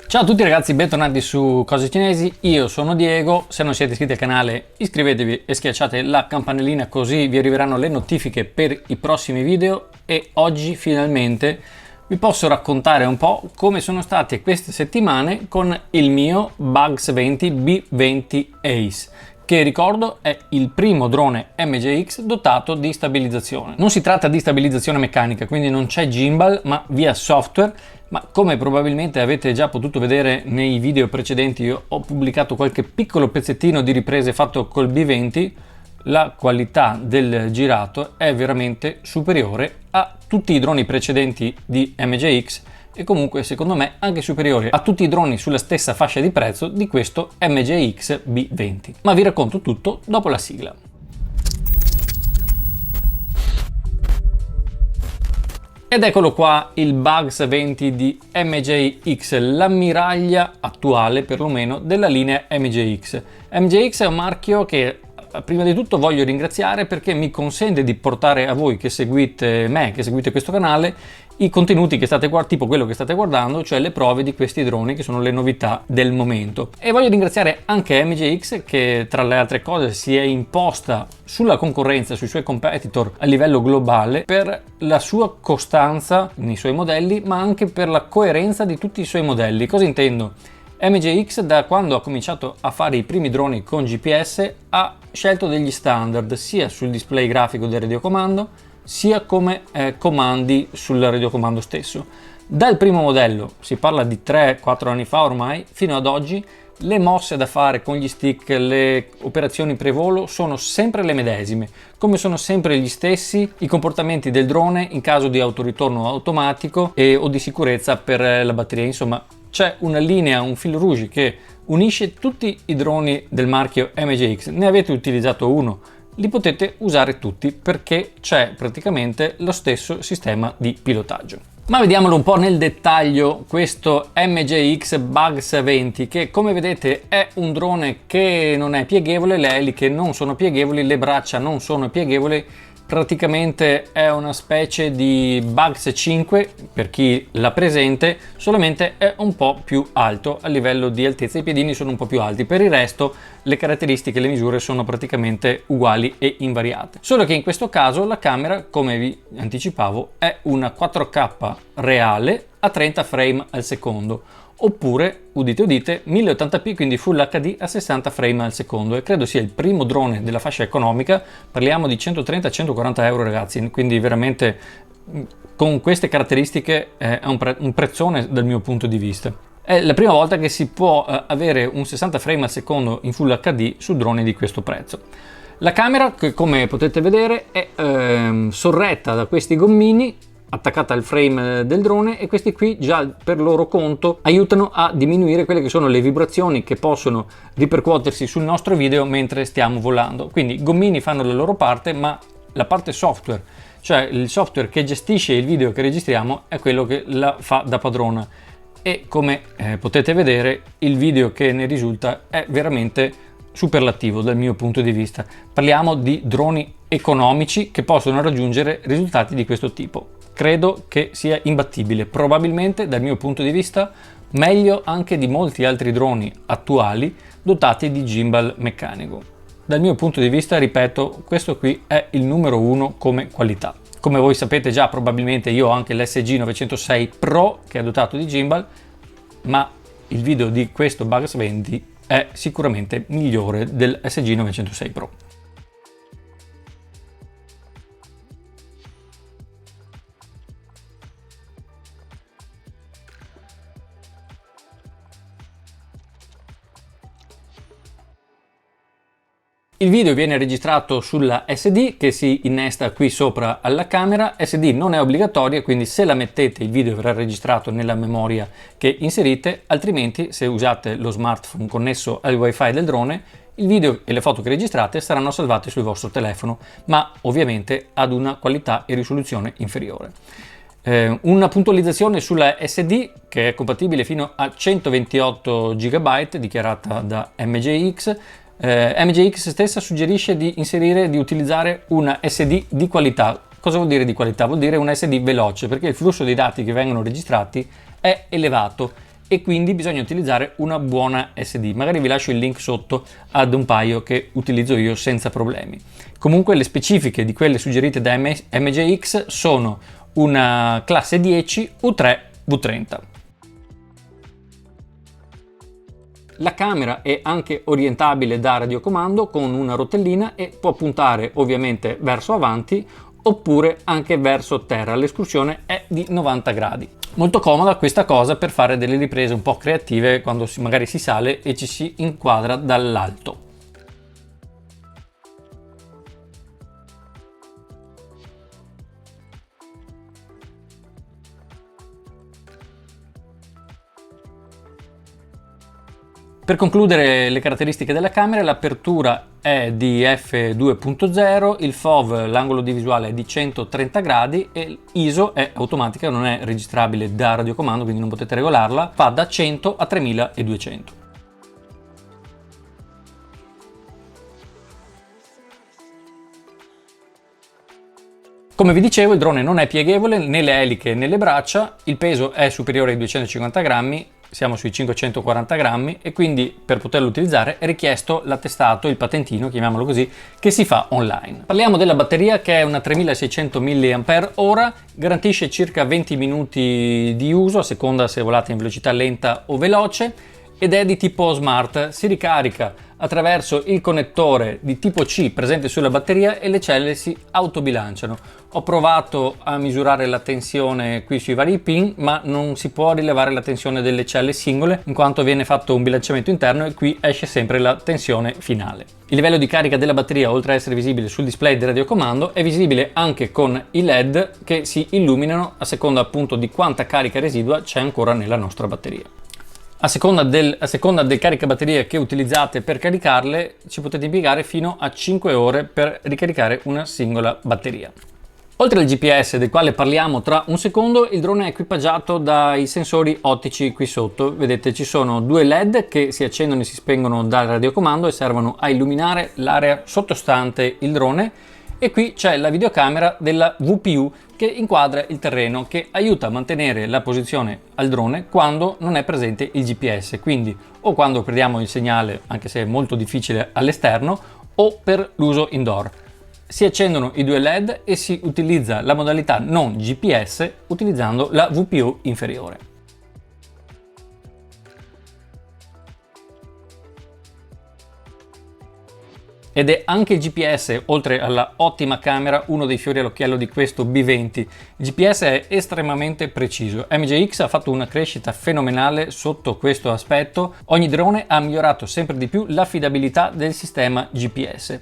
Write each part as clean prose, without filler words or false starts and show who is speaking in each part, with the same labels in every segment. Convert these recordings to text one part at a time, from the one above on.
Speaker 1: Ciao a tutti ragazzi, bentornati su Cose Cinesi, io sono Diego. Se non siete iscritti al canale iscrivetevi e schiacciate la campanellina così vi arriveranno le notifiche per i prossimi video. E oggi finalmente vi posso raccontare un po' come sono state queste settimane con il mio Bugs 20 B20 Ace, che ricordo è il primo drone MJX dotato di stabilizzazione. Non si tratta di stabilizzazione meccanica, quindi non c'è gimbal ma via software, ma come probabilmente avete già potuto vedere nei video precedenti, io ho pubblicato qualche piccolo pezzettino di riprese fatto col B20. La qualità del girato è veramente superiore a tutti i droni precedenti di MJX e comunque secondo me anche superiore a tutti i droni sulla stessa fascia di prezzo di questo MJX B20. Ma vi racconto tutto dopo la sigla. Ed eccolo qua il Bugs 20 di MJX, l'ammiraglia attuale perlomeno della linea MJX. MJX è un marchio che prima di tutto voglio ringraziare perché mi consente di portare a voi che seguite me, che seguite questo canale, i contenuti che state guardando, tipo quello che state guardando, cioè le prove di questi droni che sono le novità del momento. E voglio ringraziare anche MJX che tra le altre cose si è imposta sulla concorrenza, sui suoi competitor a livello globale per la sua costanza nei suoi modelli, ma anche per la coerenza di tutti i suoi modelli. Cosa intendo? MJX da quando ha cominciato a fare i primi droni con GPS ha scelto degli standard sia sul display grafico del radiocomando sia come comandi sul radiocomando stesso. Dal primo modello, si parla di 3-4 anni fa ormai, fino ad oggi le mosse da fare con gli stick, le operazioni prevolo sono sempre le medesime, come sono sempre gli stessi i comportamenti del drone in caso di autoritorno automatico o di sicurezza per la batteria. Insomma, c'è una linea, un fil rouge che unisce tutti i droni del marchio MJX. Ne avete utilizzato uno, li potete usare tutti perché c'è praticamente lo stesso sistema di pilotaggio. Ma vediamolo un po' nel dettaglio questo MJX Bugs 20, che come vedete è un drone che non è pieghevole, le eliche non sono pieghevoli, le braccia non sono pieghevoli. Praticamente è una specie di Bugs 5 per chi l'ha presente, solamente è un po' più alto a livello di altezza, i piedini sono un po' più alti, per il resto le caratteristiche, le misure sono praticamente uguali e invariate. Solo che in questo caso la camera, come vi anticipavo, è una 4K reale a 30 frame al secondo, oppure, udite udite, 1080p, quindi Full HD a 60 frame al secondo, e credo sia il primo drone della fascia economica. Parliamo di 130-140 euro ragazzi, quindi veramente con queste caratteristiche è un prezzone dal mio punto di vista. È la prima volta che si può avere un 60 frame al secondo in Full HD su droni di questo prezzo. La camera, che come potete vedere è sorretta da questi gommini attaccata al frame del drone, e questi qui già per loro conto aiutano a diminuire quelle che sono le vibrazioni che possono ripercuotersi sul nostro video mentre stiamo volando. Quindi i gommini fanno la loro parte, ma la parte software, cioè il software che gestisce il video che registriamo, è quello che la fa da padrona. E come potete vedere il video che ne risulta è veramente superlativo dal mio punto di vista. Parliamo di droni economici che possono raggiungere risultati di questo tipo. Credo che sia imbattibile, probabilmente dal mio punto di vista meglio anche di molti altri droni attuali dotati di gimbal meccanico. Dal mio punto di vista, ripeto, questo qui è il numero uno come qualità. Come voi sapete già, probabilmente io ho anche l'SG 906 Pro che è dotato di gimbal, ma il video di questo Bugs 20 è sicuramente migliore del SG 906 Pro. Il video viene registrato sulla SD che si innesta qui sopra alla camera. SD non è obbligatoria, quindi se la mettete il video verrà registrato nella memoria che inserite, altrimenti se usate lo smartphone connesso al wifi del drone, il video e le foto che registrate saranno salvate sul vostro telefono, ma ovviamente ad una qualità e risoluzione inferiore. Una puntualizzazione sulla SD che è compatibile fino a 128 GB dichiarata da MJX. MJX stessa suggerisce di utilizzare una SD di qualità. Cosa vuol dire di qualità? Vuol dire una SD veloce, perché il flusso dei dati che vengono registrati è elevato e quindi bisogna utilizzare una buona SD. Magari vi lascio il link sotto ad un paio che utilizzo io senza problemi. Comunque le specifiche di quelle suggerite da MGX sono una classe 10 U3 V30. La camera è anche orientabile da radiocomando con una rotellina e può puntare ovviamente verso avanti oppure anche verso terra. L'escursione è di 90 gradi. Molto comoda questa cosa per fare delle riprese un po' creative quando magari si sale e ci si inquadra dall'alto. Per concludere le caratteristiche della camera, l'apertura è di f2.0, il FOV, l'angolo di visuale è di 130 gradi e l'ISO è automatica, non è registrabile da radiocomando, quindi non potete regolarla, va da 100 a 3200. Come vi dicevo, il drone non è pieghevole né le eliche né le braccia, il peso è superiore ai 250 grammi, siamo sui 540 grammi e quindi per poterlo utilizzare è richiesto l'attestato, il patentino, chiamiamolo così, che si fa online. Parliamo della batteria che è una 3600 mAh, garantisce circa 20 minuti di uso a seconda se volate in velocità lenta o veloce ed è di tipo smart, si ricarica attraverso il connettore di tipo C presente sulla batteria e le celle si autobilanciano. Ho provato a misurare la tensione qui sui vari pin, ma non si può rilevare la tensione delle celle singole in quanto viene fatto un bilanciamento interno e qui esce sempre la tensione finale. Il livello di carica della batteria, oltre ad essere visibile sul display del radiocomando, è visibile anche con i LED che si illuminano a seconda appunto di quanta carica residua c'è ancora nella nostra batteria. A seconda del caricabatterie che utilizzate per caricarle, ci potete impiegare fino a 5 ore per ricaricare una singola batteria. Oltre al GPS, del quale parliamo tra un secondo, il drone è equipaggiato dai sensori ottici qui sotto. Vedete, ci sono due LED che si accendono e si spengono dal radiocomando e servono a illuminare l'area sottostante il drone. E qui c'è la videocamera della VPU che inquadra il terreno, che aiuta a mantenere la posizione al drone quando non è presente il GPS, quindi o quando perdiamo il segnale, anche se è molto difficile all'esterno, o per l'uso indoor. Si accendono i due LED e si utilizza la modalità non GPS utilizzando la VPU inferiore. Ed è anche il GPS, oltre alla ottima camera, uno dei fiori all'occhiello di questo B20. Il GPS è estremamente preciso. MGX ha fatto una crescita fenomenale sotto questo aspetto. Ogni drone ha migliorato sempre di più l'affidabilità del sistema GPS.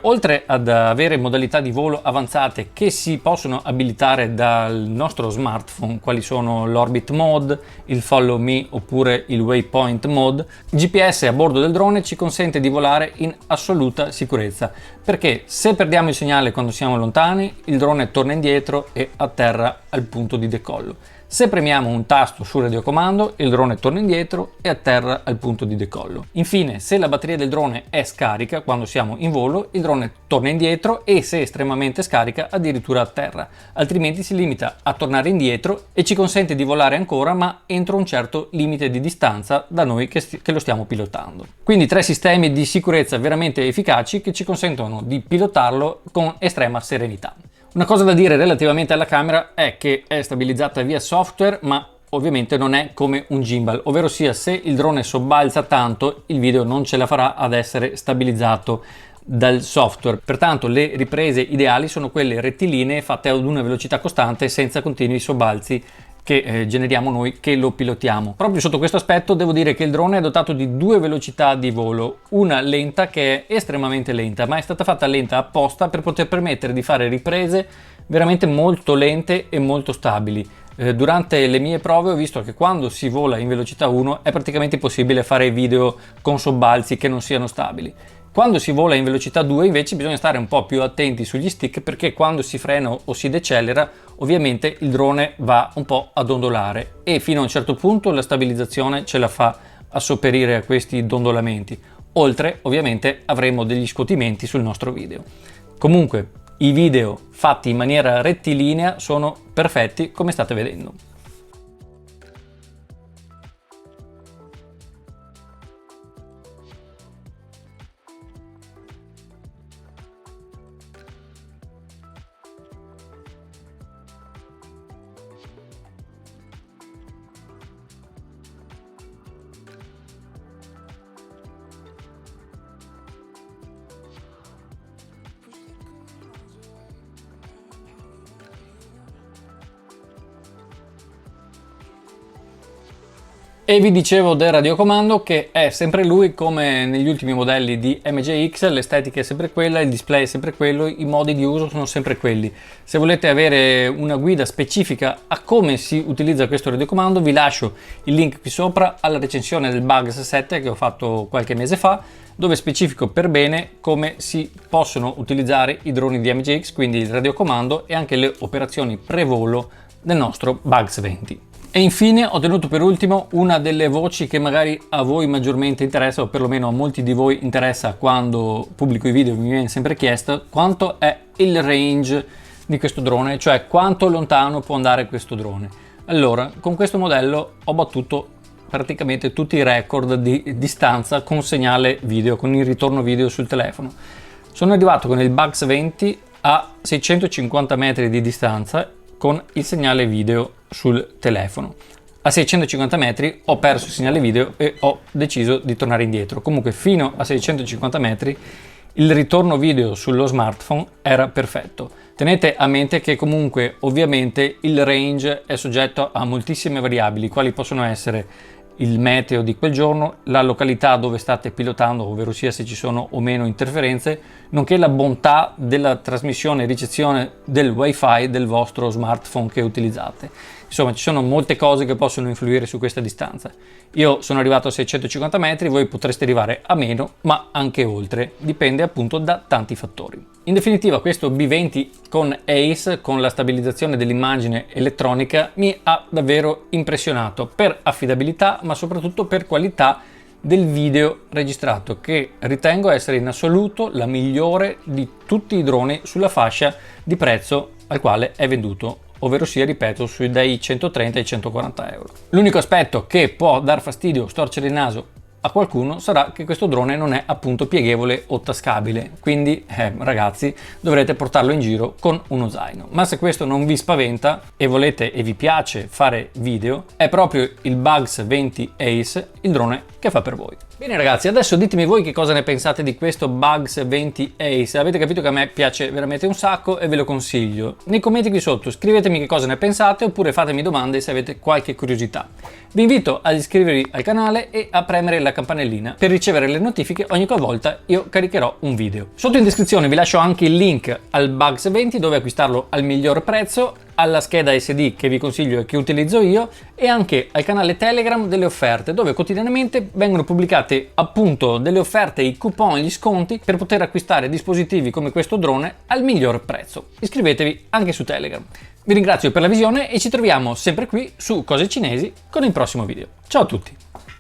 Speaker 1: Oltre ad avere modalità di volo avanzate che si possono abilitare dal nostro smartphone, quali sono l'Orbit Mode, il Follow Me oppure il Waypoint Mode, il GPS a bordo del drone ci consente di volare in assoluta sicurezza, perché se perdiamo il segnale quando siamo lontani, il drone torna indietro e atterra al punto di decollo. Se premiamo un tasto sul radiocomando, il drone torna indietro e atterra al punto di decollo. Infine, se la batteria del drone è scarica quando siamo in volo, il drone torna indietro e se estremamente scarica addirittura atterra, altrimenti si limita a tornare indietro e ci consente di volare ancora ma entro un certo limite di distanza da noi che lo stiamo pilotando. Quindi 3 sistemi di sicurezza veramente efficaci che ci consentono di pilotarlo con estrema serenità. Una cosa da dire relativamente alla camera è che è stabilizzata via software, ma ovviamente non è come un gimbal, ovvero sia se il drone sobbalza tanto il video non ce la farà ad essere stabilizzato dal software. Pertanto le riprese ideali sono quelle rettilinee fatte ad una velocità costante senza continui sobbalzi che generiamo noi che lo pilotiamo. Proprio sotto questo aspetto devo dire che il drone è dotato di 2 velocità di volo, una lenta che è estremamente lenta, ma è stata fatta lenta apposta per poter permettere di fare riprese veramente molto lente e molto stabili. Durante le mie prove ho visto che quando si vola in velocità 1 è praticamente impossibile fare video con sobbalzi che non siano stabili. Quando si vola in velocità 2 invece bisogna stare un po' più attenti sugli stick, perché quando si frena o si decelera ovviamente il drone va un po' ad ondolare e fino a un certo punto la stabilizzazione ce la fa a sopperire a questi dondolamenti. Oltre ovviamente avremo degli scuotimenti sul nostro video. Comunque i video fatti in maniera rettilinea sono perfetti come state vedendo. E vi dicevo del radiocomando che è sempre lui, come negli ultimi modelli di MJX, l'estetica è sempre quella, il display è sempre quello, i modi di uso sono sempre quelli. Se volete avere una guida specifica a come si utilizza questo radiocomando, vi lascio il link qui sopra alla recensione del Bugs 7 che ho fatto qualche mese fa, dove specifico per bene come si possono utilizzare i droni di MJX, quindi il radiocomando e anche le operazioni pre-volo del nostro Bugs 20. E infine ho tenuto per ultimo una delle voci che magari a voi maggiormente interessa, o perlomeno a molti di voi interessa quando pubblico i video, mi viene sempre chiesto quanto è il range di questo drone, cioè quanto lontano può andare questo drone. Allora, con questo modello ho battuto praticamente tutti i record di distanza con segnale video, con il ritorno video sul telefono. Sono arrivato con il Bugs 20 a 650 metri di distanza con il segnale video sul telefono. A 650 metri ho perso il segnale video e ho deciso di tornare indietro. Comunque fino a 650 metri il ritorno video sullo smartphone era perfetto. Tenete a mente che comunque ovviamente il range è soggetto a moltissime variabili, quali possono essere il meteo di quel giorno, la località dove state pilotando, ovvero sia se ci sono o meno interferenze, nonché la bontà della trasmissione e ricezione del wifi del vostro smartphone che utilizzate. Insomma, ci sono molte cose che possono influire su questa distanza. Io sono arrivato a 650 metri, voi potreste arrivare a meno, ma anche oltre, dipende appunto da tanti fattori. In definitiva, questo B20 con Ace, con la stabilizzazione dell'immagine elettronica, mi ha davvero impressionato per affidabilità, ma soprattutto per qualità del video registrato, che ritengo essere in assoluto la migliore di tutti i droni sulla fascia di prezzo al quale è venduto, ovvero sia, ripeto, dai 130 ai 140 euro. L'unico aspetto che può dar fastidio o storcere il naso a qualcuno sarà che questo drone non è appunto pieghevole o tascabile, quindi ragazzi, dovrete portarlo in giro con uno zaino. Ma se questo non vi spaventa e volete e vi piace fare video, è proprio il Bugs 20 Ace il drone che fa per voi. Bene ragazzi, adesso ditemi voi che cosa ne pensate di questo Bugs 20 Ace. Avete capito che a me piace veramente un sacco e ve lo consiglio. Nei commenti qui sotto scrivetemi che cosa ne pensate, oppure fatemi domande se avete qualche curiosità. Vi invito ad iscrivervi al canale e a premere la campanellina per ricevere le notifiche ogni qualvolta io caricherò un video. Sotto in descrizione vi lascio anche il link al Bugs 20 dove acquistarlo al miglior prezzo, alla scheda SD che vi consiglio e che utilizzo io, e anche al canale Telegram delle offerte, dove quotidianamente vengono pubblicate appunto delle offerte, i coupon e gli sconti per poter acquistare dispositivi come questo drone al miglior prezzo. Iscrivetevi anche su Telegram. Vi ringrazio per la visione e ci troviamo sempre qui su Cose Cinesi con il prossimo video. Ciao a tutti!